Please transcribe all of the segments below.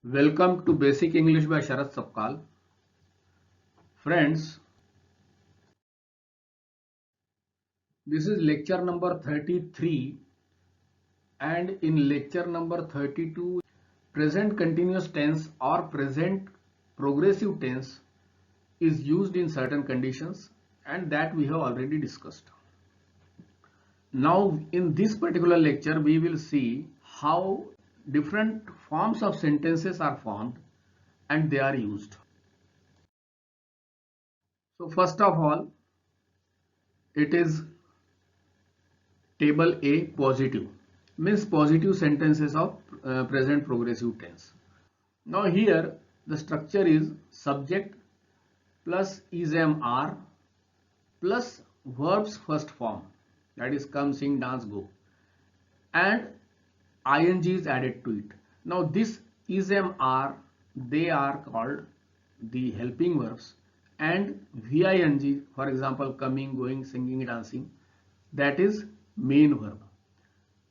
Welcome to Basic English by Sharat Sapkal. Friends, this is lecture number 33, and in lecture number 32, present continuous tense or present progressive tense is used in certain conditions, and that we have already discussed. Now, in this particular lecture, we will see how different forms of sentences are formed and they are used. So first of all, it is table A, positive, means positive sentences of present progressive tense. Now here the structure is subject plus is am are plus verbs first form, that is come, sing, dance, go, and ing is added to it. Now this is am are, they are called the helping verbs, and ving, for example coming, going, singing, dancing, that is main verb.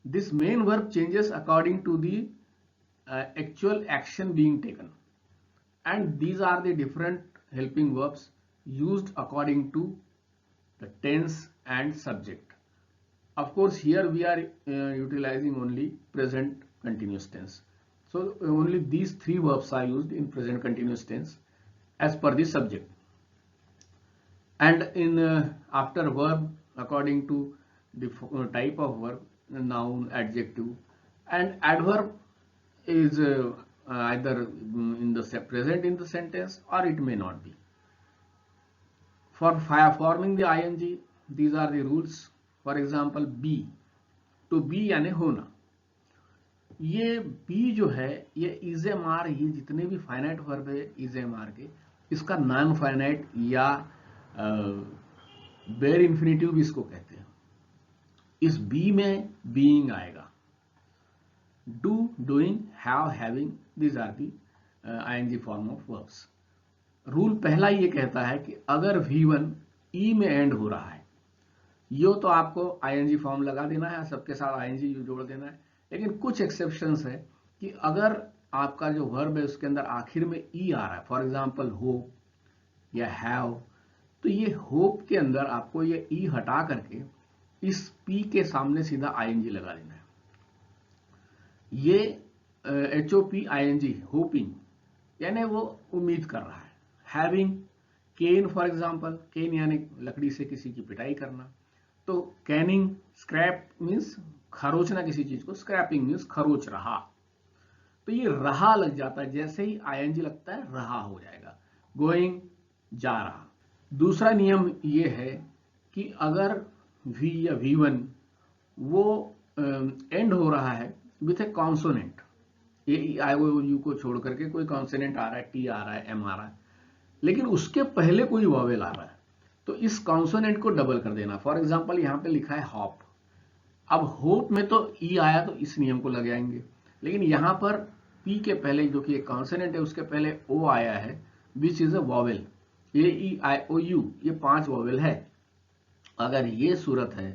This main verb changes according to the actual action being taken, and these are the different helping verbs used according to the tense and subject. Of course, here we are utilizing only present continuous tense. So only these three verbs are used in present continuous tense as per the subject. And in after verb, according to the type of verb, noun, adjective, and adverb is either in the present in the sentence or it may not be. For forming the ing, these are the rules. For example, be, to be यानी होना. ये B जो है ये is am are, ये जितने भी finite verb है इज एम आर के, इसका नॉन फाइनाइट या बेयर इन्फिनिटिव भी इसको कहते हैं. इस बी में बीइंग आएगा. Do, doing, have, having, these are the ING form of verbs. Rule पहला ये कहता है कि अगर V1 ई में एंड हो रहा है, यो तो आपको आईएनजी फॉर्म लगा देना है, सबके साथ आईएनजी जोड़ देना है. लेकिन कुछ एक्सेप्शंस है कि अगर आपका जो वर्ब है उसके अंदर आखिर में ई आ रहा है, फॉर एग्जांपल होप या हैव, तो ये होप के अंदर आपको ये ई हटा करके इस पी के सामने सीधा आईएनजी लगा देना है. ये HOP आईएनजी, होपिंग, यानी वो उम्मीद कर रहा है. हैविंग, केन फॉर एग्जांपल, केन यानी लकड़ी से किसी की पिटाई करना. तो कैनिंग, स्क्रैप मीन्स खरोचना किसी चीज को, स्क्रैपिंग मीन्स खरोच रहा. तो ये रहा लग जाता है, जैसे ही आईएनजी लगता है रहा हो जाएगा. गोइंग, जा रहा. दूसरा नियम ये है कि अगर V या V1 वो एंड हो रहा है with a consonant, A I O U को छोड़ करके कोई कॉन्सोनेंट आ रहा है, टी आ रहा है, एम आ रहा है, लेकिन उसके पहले कोई वॉवेल आ रहा है, तो इस कॉन्सोनेंट को डबल कर देना. फॉर एग्जांपल यहां पे लिखा है हॉप. अब होप में तो ई आया तो इस नियम को लग जाएंगे, लेकिन यहां पर पी के पहले जो कि एक कॉन्सोनेंट है उसके पहले ओ आया है which is a vowel. A E I O U, ये 5 वॉवेल है. अगर ये सूरत है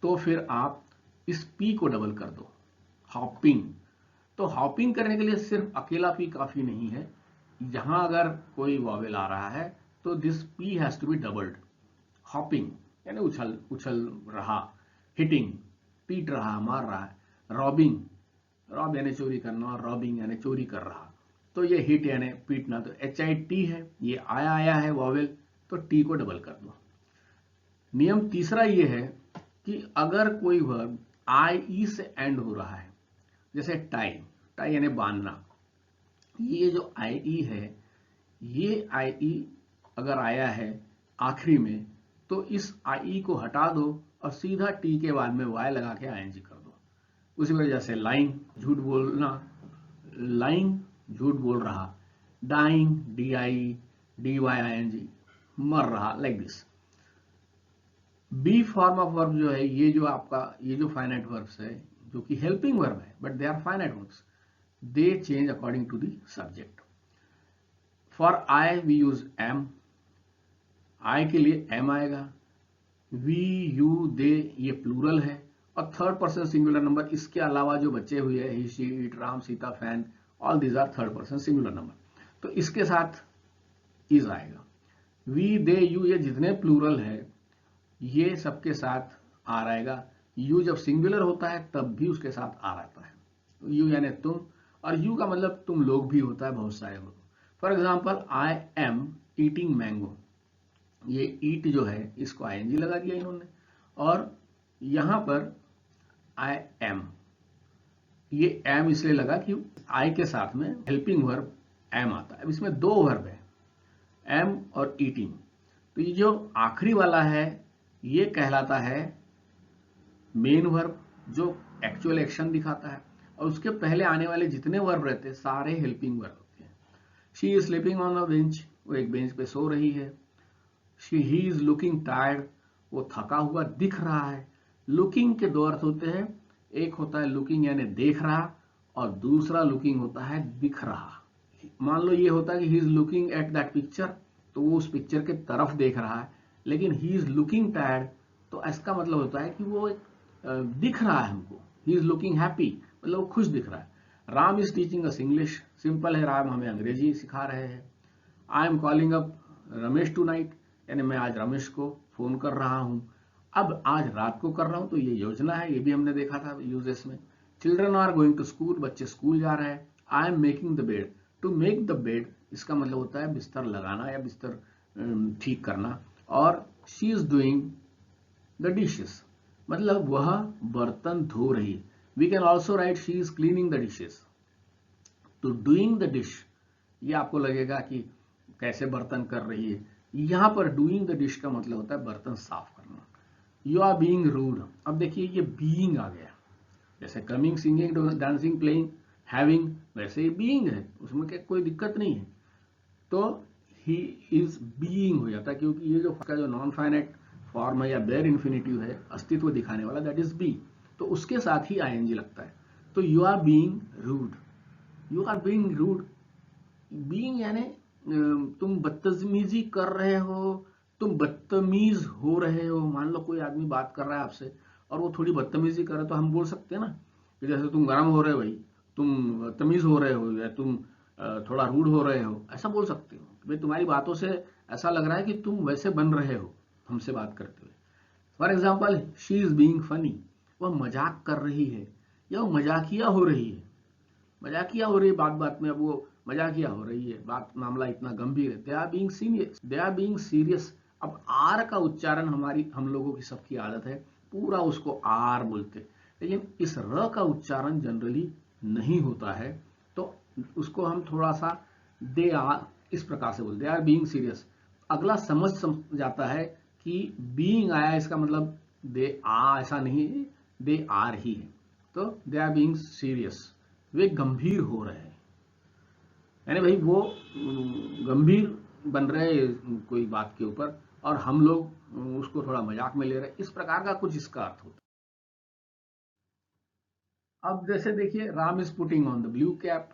तो फिर आप इस पी को डबल कर दो, हॉपिंग. तो हॉपिंग करने के लिए सिर्फ अकेला पी काफी नहीं है. यहां अगर कोई वॉवेल आ रहा है तो this P has to be doubled. Hopping यानी उछल उछल रहा. हिटिंग, पीट रहा, मार रहा है. रॉबिंग, रॉब यानी चोरी करना, और रॉबिंग यानी चोरी कर रहा. तो ये हिट यानी पीटना, तो HIT है, ये आया है वॉवेल, तो टी को डबल कर दो. नियम तीसरा ये है कि अगर कोई वर्ब IE से एंड हो रहा है, जैसे टाई, टाई यानी बांधना, ये जो IE है, ये IE अगर आया है आखिरी में तो इस IE को हटा दो और सीधा टी के बाद में वाई लगा के ING कर दो. उसी वजह से लाइंग, झूठ बोलना, लाइंग, झूठ बोल रहा. डाइंग, DIE, मर रहा, like this. Be form of verb जो है, ये जो आपका ये जो फाइनाइट वर्ब्स है जो कि हेल्पिंग वर्ब है but they are finite verbs, they change according to the subject. For I we use am, I के लिए एम आएगा. वी, यू, दे, ये प्लूरल है, और थर्ड पर्सन सिंगुलर नंबर इसके अलावा जो बचे हुए हैं, he, she, it, Ram, Sita, fan, all these are third person singular number. तो इसके साथ इज आएगा। वी, दे, यू, ये जितने प्लूरल है ये सबके साथ आर आएगा। यू जब सिंगुलर होता है तब भी उसके साथ आर आता है। यू यानी तुम, और यू का मतलब तुम लोग भी होता है, बहुत सारे हो। For example I am eating mango, ये ईट जो है इसको आईएनजी लगा दिया इन्होंने, और यहां पर आई एम, ये एम इसलिए लगा कि आई के साथ में हेल्पिंग वर्ब एम आता है। अब इसमें दो वर्ब है, एम और ईटिंग। तो ये जो आखिरी वाला है ये कहलाता है मेन वर्ब, जो एक्चुअल एक्शन दिखाता है, और उसके पहले आने वाले जितने वर्ब रहते हैं सारे हेल्पिंग वर्ब होते हैं। She is sleeping on a bench, वो एक बेंच पे सो रही है। ही इज लुकिंग टायर्ड, वो थका हुआ दिख रहा है। लुकिंग के दो अर्थ होते हैं, एक होता है लुकिंग यानी देख रहा, और दूसरा लुकिंग होता है दिख रहा। मान लो ये होता है कि he is looking at that picture, तो वो उस पिक्चर के तरफ देख रहा है, लेकिन ही इज लुकिंग टायर्ड तो इसका मतलब होता है कि वो दिख रहा है हमको। ही इज लुकिंग हैप्पी मतलब वो खुश दिख रहा है। Ram is teaching us English, simple है, राम हमें अंग्रेजी सिखा रहे हैं। I am calling up Ramesh tonight, यानी मैं आज रमेश को फोन कर रहा हूं। अब आज रात को कर रहा हूं, तो ये योजना है, ये भी हमने देखा था यूजेस में। Children are going to school, बच्चे स्कूल जा रहे हैं। I am making the bed, to make the bed इसका मतलब होता है बिस्तर लगाना या बिस्तर ठीक करना। और she is doing the dishes, मतलब वह बर्तन धो रही है। We can also write she is cleaning the dishes. तो डूइंग द डिश, ये आपको लगेगा कि कैसे बर्तन कर रही है। यहां पर डूइंग द डिश का मतलब होता है बर्तन साफ करना। यू आर बीइंग रूड, अब देखिए ये बीइंग आ गया, जैसे coming, singing, dancing, playing, having, वैसे ही बीइंग है, उसमें कोई दिक्कत नहीं है। तो ही इज बीइंग हो जाता है, क्योंकि ये जो नॉन फाइनाइट फॉर्म है या बेयर इन्फिनिटिव है, अस्तित्व दिखाने वाला, दैट इज बी, तो उसके साथ ही आईएनजी लगता है। तो you are being rude, you are being rude, being यानी तुम बदतमीजी कर रहे हो, तुम बदतमीज हो रहे हो। मान लो कोई आदमी बात कर रहा है आपसे और वो थोड़ी बदतमीजी कर रहा है, तो हम बोल सकते हैं ना कि जैसे तुम गर्म हो रहे हो भाई, तुम बदतमीज हो रहे हो, या तुम थोड़ा रूड हो रहे हो, ऐसा बोल सकते हो। भाई तुम्हारी बातों से ऐसा लग रहा है कि तुम वैसे बन रहे हो हमसे बात करते हुए। For example, she is being funny, वह मजाक कर रही है या वो मजाकिया हो रही है। मजाकिया हो रही है बात बात में, अब वो मजाकिया हो रही है, बात मामला इतना गंभीर है। They are being serious, they are being serious. अब आर का उच्चारण हम लोगों की सबकी आदत है, पूरा उसको आर बोलते, लेकिन इस र का उच्चारण जनरली नहीं होता है, तो उसको हम थोड़ा सा दे आर इस प्रकार से बोलते, दे आर बीइंग सीरियस। अगला समझ जाता है कि बीइंग आया, इसका मतलब दे आ ऐसा नहीं है, दे आर ही है। तो दे आर बीइंग सीरियस, वे गंभीर हो रहे हैं, यानी भाई वो गंभीर बन रहे कोई बात के ऊपर, और हम लोग उसको थोड़ा मजाक में ले रहे, इस प्रकार का कुछ इसका अर्थ होता है। अब जैसे देखिए, Ram is putting on the blue cap.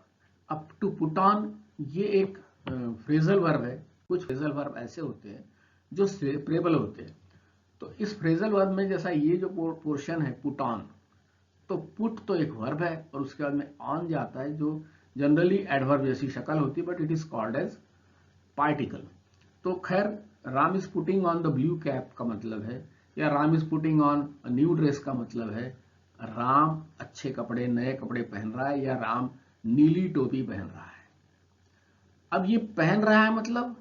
अब टू पुट ऑन ये एक फ्रेजल वर्ब है। कुछ फ्रेजल वर्ब ऐसे होते हैं जो सेपरेबल होते हैं। तो इस फ्रेजल वर्ब में जैसा ये जो पोर्शन है पुट ऑन, तो पुट तो एक वर्ब है और उसके बाद में ऑन जाता है, जो जनरली एडवर्ब जैसी शक्ल होती है, but it is called as particle. तो खैर, Ram is putting on the blue cap का मतलब है, या Ram is putting on new dress का मतलब है राम अच्छे कपड़े, नए कपड़े पहन रहा है, या राम नीली टोपी पहन रहा है। अब ये पहन रहा है मतलब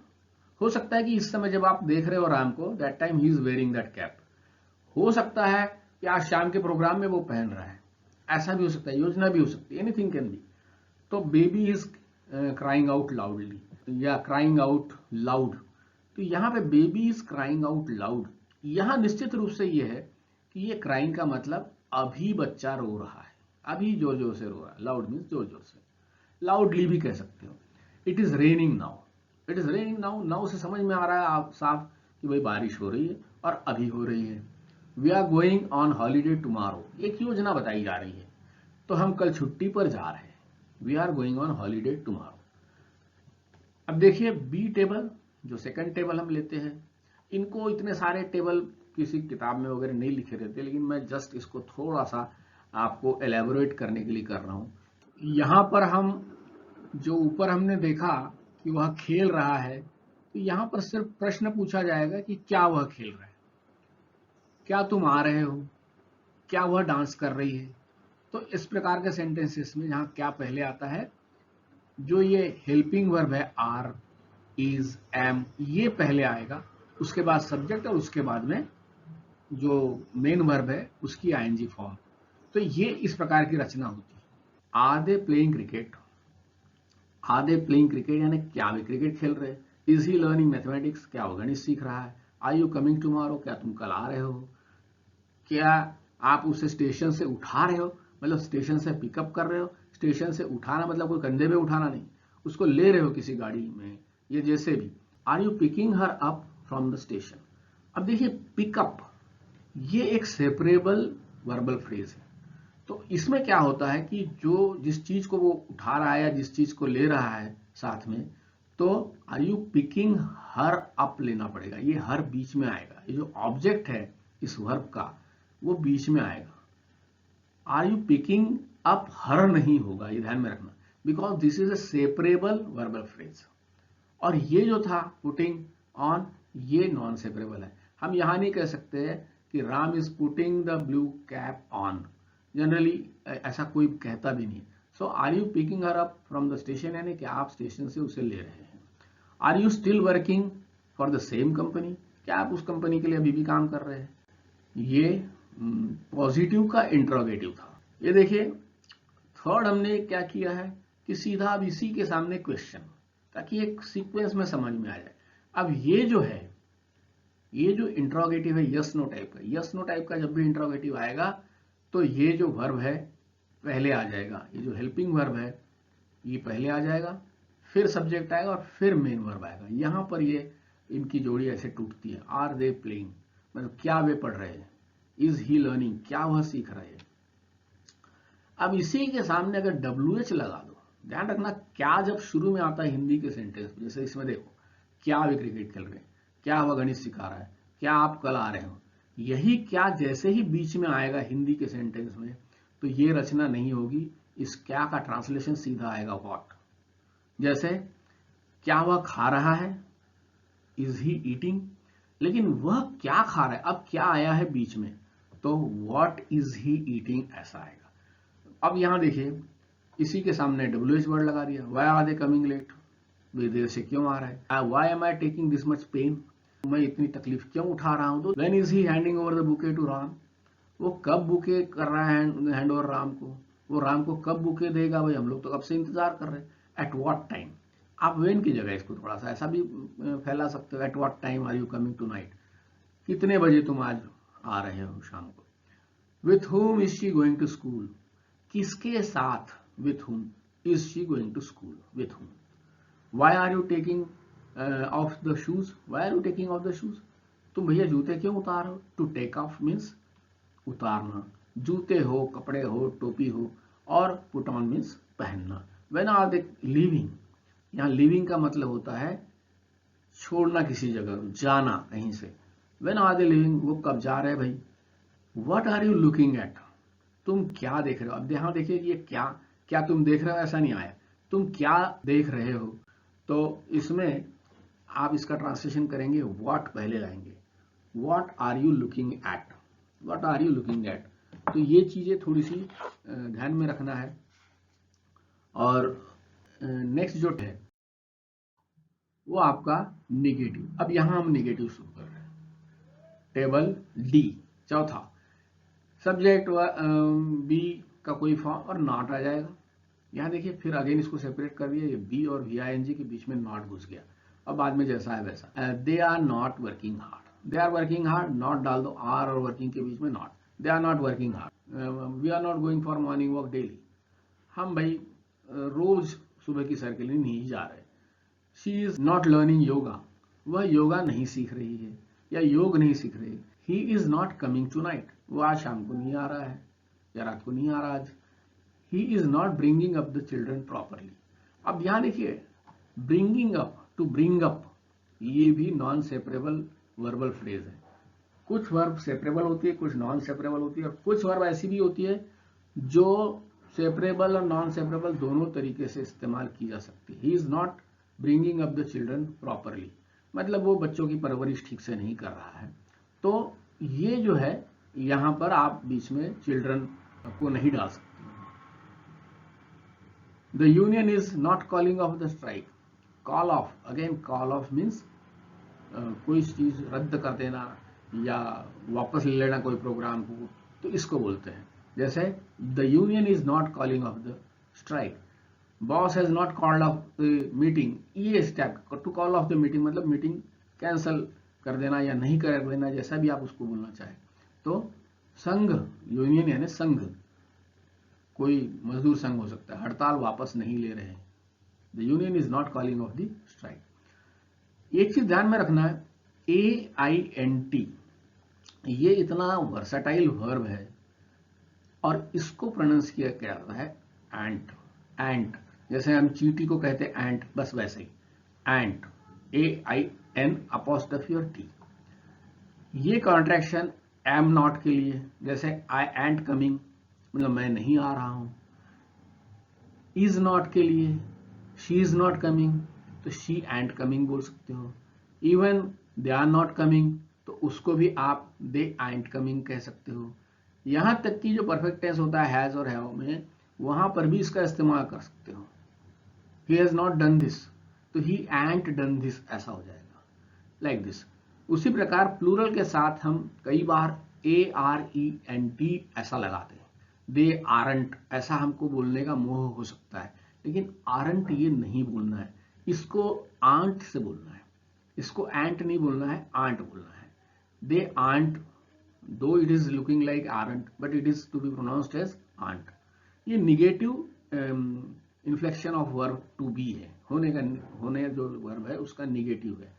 हो सकता है कि इस समय जब आप देख रहे हो राम को, that time he is wearing that cap. हो सकता है कि आज शाम के प्रोग्राम में वो पहन रहा है, ऐसा भी हो सकता है, योजना भी हो सकती है, एनीथिंग कैन बी। तो baby is crying out loudly, या क्राइंग आउट लाउड। तो यहाँ पे baby is crying out loud, यहाँ निश्चित रूप से ये है कि ये क्राइंग का मतलब अभी बच्चा रो रहा है, अभी जोर जोर से रो रहा है। लाउड मीन्स जोर जोर से, लाउडली भी कह सकते हो। It is raining now, it is raining now, now से समझ में आ रहा है आप साफ कि भाई बारिश हो रही है और अभी हो रही है। We are going on holiday tomorrow, एक योजना बताई जा रही है, तो हम कल छुट्टी पर जा रहे हैं। We are going on holiday tomorrow. अब देखिए बी टेबल, जो सेकंड टेबल हम लेते हैं, इनको इतने सारे टेबल किसी किताब में वगैरह नहीं लिखे रहते, लेकिन मैं जस्ट इसको थोड़ा सा आपको एलेबोरेट करने के लिए कर रहा हूं। यहां पर हम जो ऊपर हमने देखा कि वह खेल रहा है, तो यहाँ पर सिर्फ प्रश्न पूछा जाएगा कि क्या वह खेल रहा है, क्या तुम आ रहे हो, क्या वह डांस कर रही है। तो इस प्रकार के सेंटेंसेस में जहाँ क्या पहले आता है, जो ये हेल्पिंग वर्ब है आर, इज, एम, ये पहले आएगा, उसके बाद सब्जेक्ट और उसके बाद में जो मेन वर्ब है उसकी आईएनजी फॉर्म। तो ये इस प्रकार की रचना होती है। Are they playing cricket, are they playing cricket यानी क्या वे क्रिकेट खेल रहे हैं। इज ही लर्निंग मैथमेटिक्स, क्या वो गणित सीख रहा है। आर यू कमिंग टुमारो, क्या तुम कल आ रहे हो। क्या आप उसे स्टेशन से उठा रहे हो, मतलब स्टेशन से पिकअप कर रहे हो। स्टेशन से उठाना मतलब कोई कंधे पे उठाना नहीं, उसको ले रहे हो किसी गाड़ी में, ये जैसे भी। Are you picking her up from the station. अब देखिए पिकअप, ये एक सेपरेबल वर्बल फ्रेज है। तो इसमें क्या होता है कि जो जिस चीज को वो उठा रहा है या जिस चीज को ले रहा है साथ में, तो are you picking her up लेना पड़ेगा, ये हर बीच में आएगा। ये जो ऑब्जेक्ट है इस वर्ब का वो बीच में आएगा। Are you picking up her नहीं होगा, ये ध्यान में रखना, because this is a separable verbal phrase. और ये जो था पुटिंग ऑन, ये नॉन सेपरेबल है। हम यहां नहीं कह सकते कि Ram is putting the blue cap on, generally ऐसा कोई कहता भी नहीं। So are you picking her up from the station, यानी कि आप स्टेशन से उसे ले रहे हैं। Are you still working for the same company, क्या आप उस कंपनी के लिए अभी भी काम कर रहे हैं। ये पॉजिटिव का इंट्रोगेटिव था। ये देखिए थर्ड हमने क्या किया है कि सीधा अब इसी के सामने क्वेश्चन, ताकि एक सीक्वेंस में समझ में आ जाए। अब ये जो है, ये जो इंट्रोगेटिव है यस नो टाइप का, यस नो टाइप का जब भी इंट्रोगेटिव आएगा तो ये जो वर्ब है पहले आ जाएगा। ये जो हेल्पिंग वर्ब है ये पहले आ जाएगा, फिर सब्जेक्ट आएगा और फिर मेन वर्ब आएगा। यहां पर ये इनकी जोड़ी ऐसे टूटती है। आर दे प्लेइंग मतलब क्या वे पढ़ रहे हैं। इज ही लर्निंग, क्या वह सीख रहे हैं। अब इसी के सामने अगर WH लगा दो, ध्यान रखना क्या जब शुरू में आता है हिंदी के सेंटेंस, जैसे इसमें देखो क्या वे क्रिकेट खेल रहे हैं, क्या वह गणित सिखा रहा है, क्या आप कल आ रहे हो। यही क्या जैसे ही बीच में आएगा हिंदी के सेंटेंस में, तो ये रचना नहीं होगी। इस क्या का ट्रांसलेशन सीधा आएगा व्हाट। जैसे क्या वह खा रहा है, इज ही ईटिंग, लेकिन वह क्या खा रहा है, अब क्या आया है बीच में, तो व्हाट इज ही ईटिंग ऐसा आएगा। अब यहां देखिए इसी के सामने WH वर्ड लगा दिया। Why are they coming late, वे देर से क्यों आ रहा है। Why am I taking this much pain, मैं इतनी तकलीफ क्यों उठा रहा हूं। तो when is he handing over the bouquet to Ram, वो कब बुके कर रहा है हैंड ओवर राम को, वो राम को कब बुके देगा, भाई हम लोग तो कब से इंतजार कर रहे हैं। एट व्हाट टाइम, आप वेन की जगह इसको थोड़ा सा ऐसा भी फैला सकते हो। At what time are you coming tonight, कितने बजे तुम आज आ रहे हो शाम को। With whom is she going to school, किसके साथ, with whom is she going to school, with whom। Why are you taking off the shoes, why are you taking off the shoes, तुम भैया जूते क्यों उतार हो। टू टेक ऑफ मीन्स उतारना, जूते हो, कपड़े हो, टोपी हो, और पुट ऑन मीन्स पहनना। व्हेन आर दे लिविंग, यहाँ लिविंग का मतलब होता है छोड़ना किसी जगह, जाना कहीं से। व्हेन आर दे लिविंग, वो कब जा रहे हैं भाई। What are you looking at, तुम क्या देख रहे हो। अब यहाँ देखिए ये क्या, क्या तुम देख रहे हो ऐसा नहीं आया, तुम क्या देख रहे हो। तो इसमें आप इसका ट्रांसलेशन करेंगे व्हाट पहले लाएंगे। What are you looking at, what are you looking at. तो ये चीजें थोड़ी सी ध्यान में रखना है। और नेक्स्ट जो है वो आपका निगेटिव। अब यहां हम निगेटिव शुरू कर रहे हैं। टेबल D चौथा, सब्जेक्ट बी का कोई फॉर्म और नॉट आ जाएगा। यहाँ देखिए फिर अगेन इसको सेपरेट कर दिया, ये बी और VING के बीच में नॉट घुस गया। अब बाद में जैसा है वैसा। They are not working hard, they are working hard, not डाल दो, आर और वर्किंग के बीच में not. They are not working hard, we are not going for morning walk daily, हम भाई रोज सुबह की सैर के लिए नहीं जा रहे। She is not learning yoga, वह योगा नहीं सीख रही है या योग नहीं सीख रही। He is not coming tonight, वो आज शाम को नहीं आ रहा है या रात को नहीं आ रहा आज। He is not bringing up the children properly. अब यहां देखिए bringing up, to bring up, ये भी नॉन सेपरेबल वर्बल फ्रेज है। कुछ वर्ब सेपरेबल होती है, कुछ नॉन सेपरेबल होती है, और कुछ वर्ब ऐसी भी होती है जो सेपरेबल और नॉन सेपरेबल दोनों तरीके से इस्तेमाल की जा सकती है। ही is not bringing up the children properly, मतलब वो बच्चों की परवरिश ठीक से नहीं कर रहा है। तो ये जो है यहां पर आप बीच में चिल्ड्रन को नहीं डाल सकते। The union is not calling off the strike. Call of, again call of means कोई चीज रद्द कर देना या वापस ले लेना कोई प्रोग्राम को, तो इसको बोलते हैं। जैसे the union is not calling off the strike, boss has not called off the meeting. ये step to call off the meeting मतलब मीटिंग कैंसल कर देना या नहीं कर देना, जैसा भी आप उसको बोलना चाहें। तो संघ, यूनियन यानी संघ, कोई मजदूर संघ हो सकता है, हड़ताल वापस नहीं ले रहे हैं। The union is not calling off the strike. एक चीज ध्यान में रखना है, AINT ये इतना वर्सेटाइल वर्ब है और इसको प्रोनाउंस किया जाता है एंट। एंट जैसे हम चींटी को कहते हैं एंट, बस वैसे ही एंट, AIN''T। ये कॉन्ट्रैक्शन एम नॉट के लिए, जैसे आई एंट कमिंग मतलब मैं नहीं आ रहा हूं। इज नॉट के लिए शी इज नॉट कमिंग, तो शी एंट कमिंग बोल सकते हो। Even they are not coming, तो उसको भी आप दे एंट कमिंग कह सकते हो। यहां तक कि जो परफेक्ट टेंस होता है हैज और हैव में, वहां पर भी इसका इस्तेमाल कर सकते हो। He has not done this, तो ही एंट डन दिस ऐसा हो जाएगा, लाइक दिस। उसी प्रकार प्लूरल के साथ हम कई बार ARENT ऐसा लगाते हैं। दे आरंट, ऐसा हमको बोलने का मोह हो सकता है, लेकिन आरंट ये नहीं बोलना है, इसको आंट से बोलना है। इसको एंट नहीं बोलना है, आंट बोलना है। They aren't, though it is looking like aren't but it is to be pronounced as aren't. ये negative inflection of verb to be है, होने जो वर्ब है उसका निगेटिव है।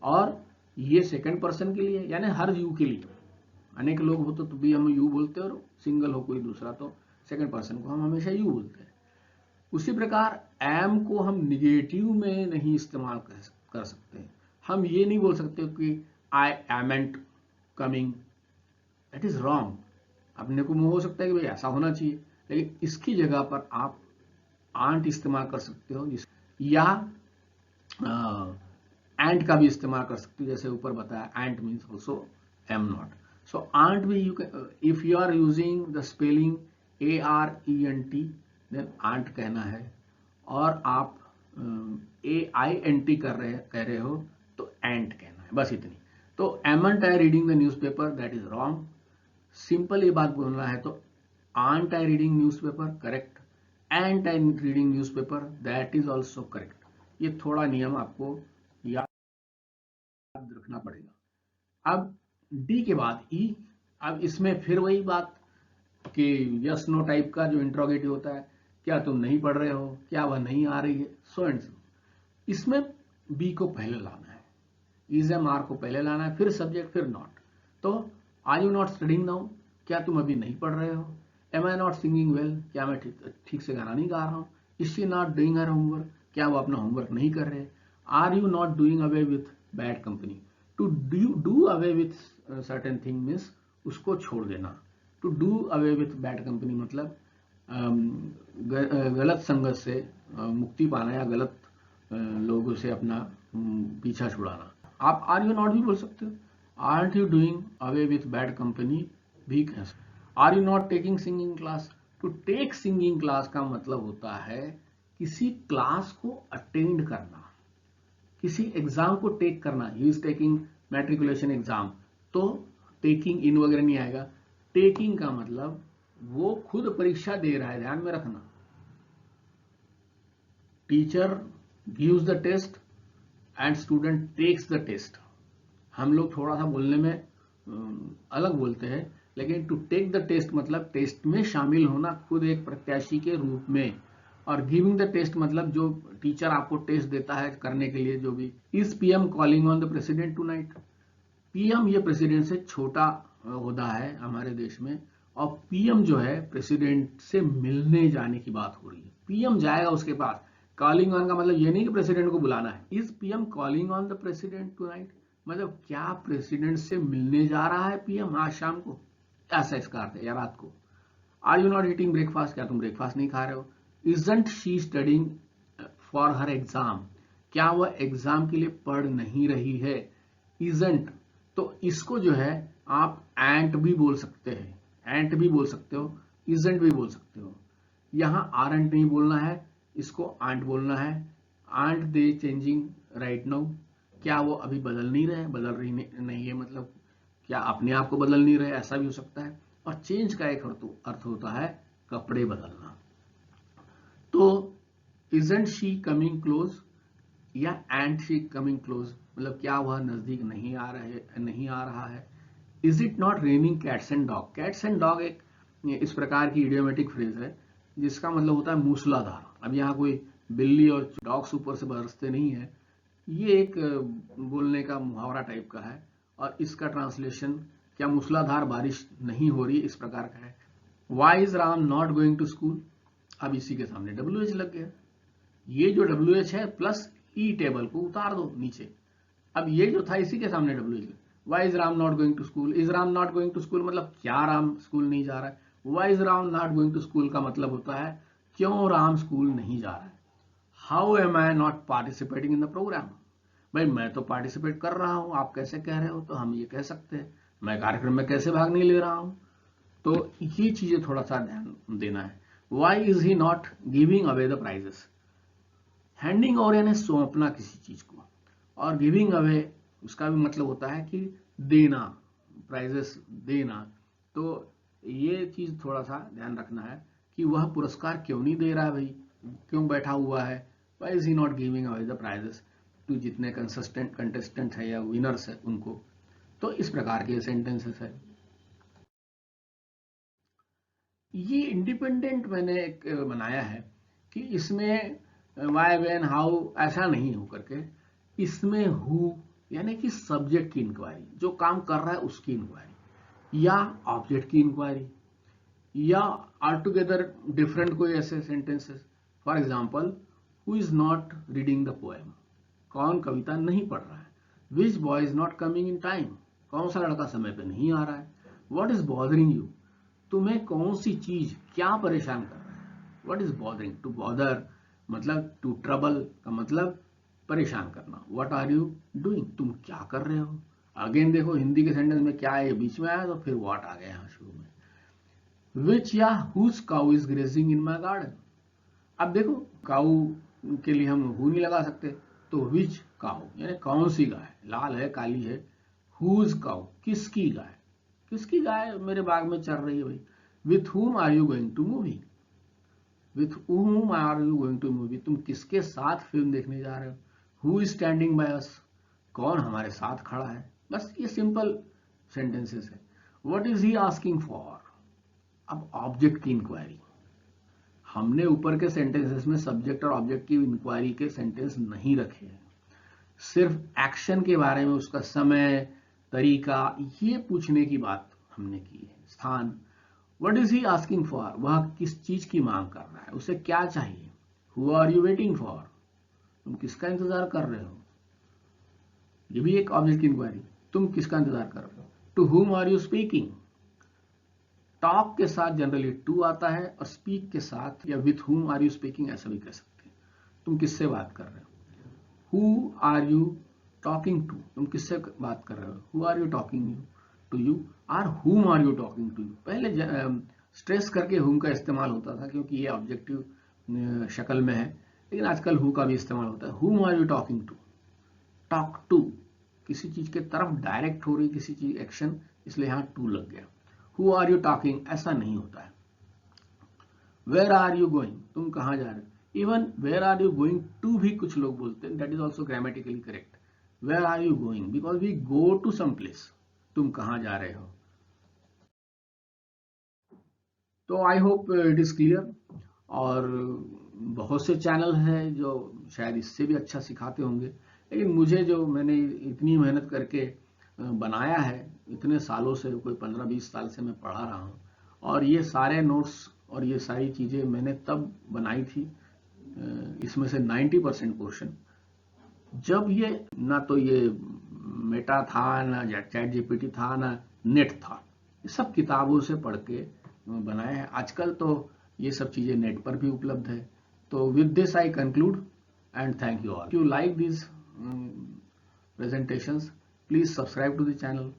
और ये सेकंड पर्सन के लिए यानी हर यू के लिए, अनेक लोग हो तो भी हम यू बोलते हैं, और सिंगल हो कोई दूसरा तो सेकंड पर्सन को हम हमेशा यू बोलते हैं। उसी प्रकार एम को हम निगेटिव में नहीं इस्तेमाल कर सकते। हम ये नहीं बोल सकते कि आई एमेंट कमिंग, दैट इज रॉन्ग। अपने को मुंह हो सकता है कि भाई ऐसा होना चाहिए, लेकिन इसकी जगह पर आप आंट इस्तेमाल कर सकते हो, या एंट का भी इस्तेमाल कर सकते हो, जैसे ऊपर बताया aren't means also am not. So aren't भी you can, if you are using the spelling ARENT then aren't कहना है, और आप AINT कह रहे हो तो एंट कहना है, बस इतनी। तो amn't I reading the newspaper, that is wrong. Simple ये बात बोलना है तो aren't I reading newspaper, correct. Ain't I reading newspaper, that is also correct. ये थोड़ा नियम आपको याद रखना पड़ेगा। अब डी के बाद ई, अब इसमें फिर वही बात कि यस नो टाइप का जो इंट्रोगेटिव होता है, क्या तुम नहीं पढ़ रहे हो, क्या वह नहीं आ रही है, सो एंड सो। इसमें बी को पहले लाना है, इज एम आर को पहले लाना है, फिर सब्जेक्ट, फिर नॉट। तो are you not studying now, क्या तुम अभी नहीं पढ़ रहे हो। Am I not singing well, क्या मैं ठीक से गाना नहीं गा रहा हूँ। Is she not doing her homework, क्या वो अपना होमवर्क नहीं कर रहे। Are you not doing away with bad company, to do away with certain thing means उसको छोड़ देना। To do away with bad company मतलब गलत संगत से मुक्ति पाना या गलत लोगों से अपना पीछा छुड़ाना। आप आर यू नॉट भी बोल सकते हो, aren't you doing away with bad company भी कह सकते। Are you not taking singing class, to take singing class का मतलब होता है किसी क्लास को अटेंड करना, किसी एग्जाम को टेक करना। He is taking matriculation exam, तो टेकिंग इन वगैरह नहीं आएगा। टेकिंग का मतलब वो खुद परीक्षा दे रहा है, ध्यान में रखना। Teacher gives the test and student takes the test. हम लोग थोड़ा सा बोलने में अलग बोलते हैं, लेकिन टू टेक द टेस्ट मतलब टेस्ट में शामिल होना खुद एक प्रत्याशी के रूप में, और गिविंग द टेस्ट मतलब जो टीचर आपको टेस्ट देता है करने के लिए जो भी। Is PM calling on the president tonight, PM ये प्रेसिडेंट से छोटा होता है हमारे देश में, और PM जो है प्रेसिडेंट से मिलने जाने की बात हो रही है। PM जाएगा उसके पास। कॉलिंग ऑन का मतलब ये नहीं कि प्रेसिडेंट को बुलाना है। Is PM calling on the president tonight मतलब क्या प्रेसिडेंट से मिलने जा रहा है PM आज शाम को, ऐसा इसका अर्थ है, या रात को। Are you not eating breakfast, क्या तुम ब्रेकफास्ट नहीं खा रहे हो? Isn't she studying for her exam, क्या वह एग्जाम के लिए पढ़ नहीं रही है? इजंट, तो इसको जो है आप एंट भी बोल सकते हैं, एंट भी बोल सकते हो, इजंट भी बोल सकते हो। यहां आरंट नहीं बोलना है, इसको आंट बोलना है। आंट दे चेंजिंग राइट नाउ, क्या वो अभी बदल नहीं रहे, बदल रही नहीं है, मतलब क्या अपने आप को बदल नहीं रहे, ऐसा भी हो सकता है। और चेंज का एक अर्थ होता है कपड़े बदलना। तो इजंट शी कमिंग क्लोज या एंट शी कमिंग क्लोज, मतलब क्या वह नजदीक नहीं आ रहा है। Is it not raining cats and dog, cats and dog एक इस प्रकार की इडियोमेटिक फ्रेज है जिसका मतलब होता है मूसलाधार। अब यहाँ कोई बिल्ली और डॉग्स ऊपर से बरसते नहीं है, ये एक बोलने का मुहावरा टाइप का है। और इसका ट्रांसलेशन क्या मूसलाधार बारिश नहीं हो रही, इस प्रकार का है। Why is Ram not going to school, अब इसी के सामने WH लग गया। ये जो WH है प्लस ई टेबल को उतार दो नीचे। अब ये जो था इसी के सामने WH, why is Ram not going to school, is Ram not going to school मतलब क्या राम स्कूल नहीं जा रहा है। Why is Ram not going to school का मतलब होता है क्यों राम स्कूल नहीं जा रहा है। How am I not participating in the program, भाई मैं तो पार्टिसिपेट कर रहा हूं, आप कैसे कह रहे हो, तो हम ये कह सकते हैं मैं कार्यक्रम में कैसे भाग नहीं ले रहा हूं। तो ये चीजें थोड़ा सा ध्यान देना है। Why is he not giving away the prizes, handing over यानी सौंपना किसी चीज को, और गिविंग अवे उसका भी मतलब होता है कि देना, प्राइजेस देना। तो ये चीज थोड़ा सा ध्यान रखना है कि वह पुरस्कार क्यों नहीं दे रहा है, भाई क्यों बैठा हुआ है। Why is he not giving away the prizes to जितने कंटेस्टेंट है या विनर्स है उनको। तो इस प्रकार के सेंटेंसेस है। ये इंडिपेंडेंट मैंने एक बनाया है कि इसमें वाई व्हेन हाउ ऐसा नहीं हो करके, इसमें हु यानी कि सब्जेक्ट की इंक्वायरी, जो काम कर रहा है उसकी इंक्वायरी, या ऑब्जेक्ट की इंक्वायरी, या आर टुगेदर डिफरेंट कोई ऐसे sentences. For example, who is not reading the poem, कौन कविता नहीं पढ़ रहा है। Which boy is not coming in time, कौन सा लड़का समय पे नहीं आ रहा है। व्हाट इज बॉदरिंग यू, तुम्हें कौन सी चीज क्या परेशान कर रहा है। What is bothering, to bother मतलब टू ट्रबल का मतलब परेशान करना। व्हाट आर यू डूइंग, तुम क्या कर रहे हो। अगेन देखो हिंदी के सेंटेंस में क्या है, बीच में आया तो फिर व्हाट आ गया यहाँ शुरू में। विच या whose cow is grazing in my garden, अब देखो काउ के लिए हम हु नहीं लगा सकते, तो विच काउ यानी कौन सी गाय, लाल है काली है। हुज काउ किसकी गाय, किसकी गाय मेरे बाग में चल रही है भाई। With whom are you going to movie, with whom are you going to movie, तुम किसके साथ फिल्म देखने जा रहे हो। Who is standing by us, कौन हमारे साथ खड़ा है। बस ये सिंपल सेंटेंसेस है। What is he asking for, अब ऑब्जेक्ट की इंक्वायरी, हमने ऊपर के सेंटेंसेस में सब्जेक्ट और ऑब्जेक्ट की इंक्वायरी के सेंटेंस नहीं रखे हैं, सिर्फ एक्शन के बारे में, उसका समय, तरीका, ये पूछने की बात हमने की है। स्थान, what is he asking for, वह किस चीज की मांग कर रहा है, उसे क्या चाहिए। Who are you waiting for, तुम किसका इंतजार कर रहे हो, ये भी एक ऑब्जेक्ट की इंक्वायरी, तुम किसका इंतजार कर रहे हो। To whom are you speaking, talk के साथ जनरली टू आता है और स्पीक के साथ या with whom are you speaking ऐसा भी कह सकते हैं, तुम किससे बात कर रहे हो। Who are you talking to, तुम किससे बात कर रहे हो। Who are you talking to you, or whom are you talking to you. पहले स्ट्रेस करके हुम का इस्तेमाल होता था क्योंकि ये ऑब्जेक्टिव शक्ल में है, लेकिन आजकल हु का भी इस्तेमाल होता है। Whom are you talking to, talk to किसी चीज के तरफ डायरेक्ट हो रही किसी चीज एक्शन, इसलिए यहां टू लग गया। हु आर यू टॉकिंग ऐसा नहीं होता है। वेयर आर यू गोइंग, तुम कहां जा रहे हो। Even where are you going to भी कुछ लोग बोलते हैं, that is also grammatically correct. Where are you going because we go to some place, तुम कहां जा रहे हो। तो I hope it is clear. और बहुत से चैनल हैं जो शायद इससे भी अच्छा सिखाते होंगे, लेकिन मुझे जो मैंने इतनी मेहनत करके बनाया है, इतने सालों से, कोई 15-20 साल से मैं पढ़ा रहा हूँ, और ये सारे नोट्स और ये सारी चीज़ें मैंने तब बनाई थी। इसमें से 90% पोर्शन जब ये ना तो ये मेटा था, ना चैट जीपीटी था, ना नेट था, ये सब किताबों से पढ़ के बनाए हैं। आजकल तो ये सब चीज़ें नेट पर भी उपलब्ध है। तो with this I conclude and thank you all. If you like these presentations, please subscribe to the channel.